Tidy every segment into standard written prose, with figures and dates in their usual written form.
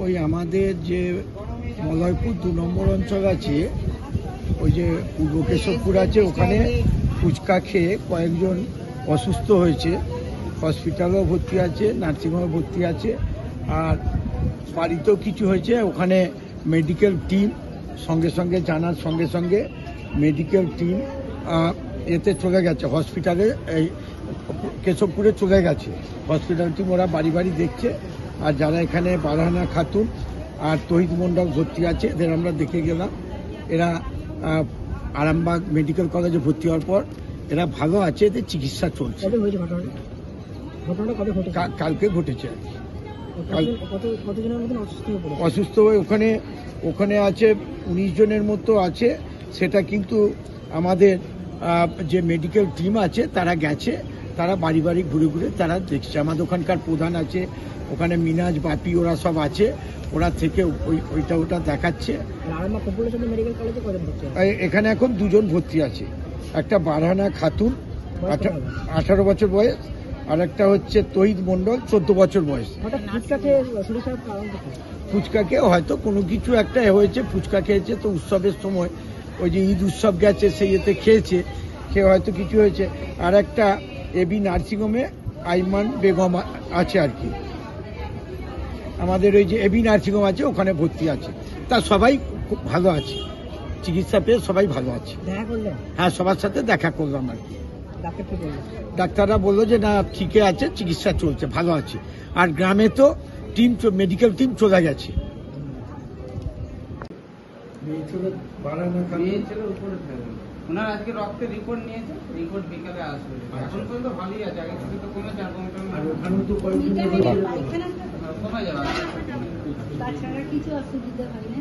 ওই আমাদের যে মলয়পুর 2 নম্বর অঞ্চল আছে, ওই যে পূর্ব কেশবপুর আছে, ওখানে ফুচকা খেয়ে কয়েকজন অসুস্থ হয়েছে, হসপিটালেও ভর্তি আছে, নার্সিংহোমে ভর্তি আছে, আর বাড়িতেও কিছু হয়েছে। ওখানে মেডিকেল টিম সঙ্গে সঙ্গে জানার সঙ্গে সঙ্গে মেডিকেল টিম এতে চলে গেছে হসপিটালে, এই কেশবপুরে চলে গেছে হসপিটাল টিম। ওরা বাড়ি বাড়ি দেখছে, আর যারা এখানে বারহানা খাতুন আর তহিদ মণ্ডল ভর্তি আছে এদের আমরা দেখে গেলাম। এরা আরামবাগ মেডিকেল কলেজে ভর্তি হওয়ার পর এরা ভালো আছে, এদের চিকিৎসা চলছে। কালকে ঘটেছে। অসুস্থ হয়ে ওখানে আছে 19 জনের মতো আছে। সেটা কিন্তু আমাদের যে মেডিকেল টিম আছে তারা গেছে, তারা বাড়ি বাড়ি ঘুরে ঘুরে তারা দেখছে। আমাদের ওখানকার প্রধান আছে, ওখানে মিনাজ বাপি ওরা সব আছে, ওরা থেকে ওটা দেখাচ্ছে। এখানে এখন 2 জন ভর্তি আছে, একটা বারহানা খাতুন 18 বছর বয়স, আর একটা হচ্ছে তহিদ মণ্ডল 14 বছর বয়স। ফুচকাকে হয়তো কোনো কিছু একটা হয়েছে, ফুচকা খেয়েছে তো উৎসবের সময়, ওই যে ঈদ উৎসব গেছে সেই এতে খেয়েছে, খেয়ে হয়তো কিছু হয়েছে। আর একটা এবি নার্সিংহোমে আইমান বেগম আছে আর কি, আমাদের ওই যে এবি নার্সিংহোম আছে ওখানে ভর্তি আছে। তা সবাই খুব ভালো আছে, চিকিৎসা পেয়ে সবাই ভালো আছে। হ্যাঁ, সবার সাথে দেখা করলাম আর কি। ডাক্তাররা বললো যে না ঠিকই আছে, চিকিৎসা চলছে, ভালো আছে। আর গ্রামে তো মেডিকেল টিম চলে গেছে। ওনার আজকে রক্তের রিপোর্ট নিয়েছে, রিপোর্ট বিকালে আসবে। এখন পর্যন্ত ভালোই আছে, আগে থেকে তো কমে যাবে। কমে যাবে, তাছাড়া কিছু অসুবিধা হয় না।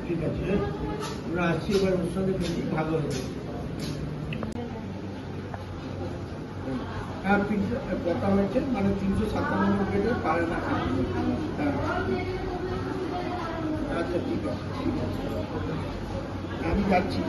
ঠিক আছে, আমরা আসছি এবার ওর সঙ্গে বেশি ভালো হবে। হ্যাঁ, কথা হয়েছে মানে 357 বেডে পারে না। আচ্ছা ঠিক আছে, আমি যাচ্ছি।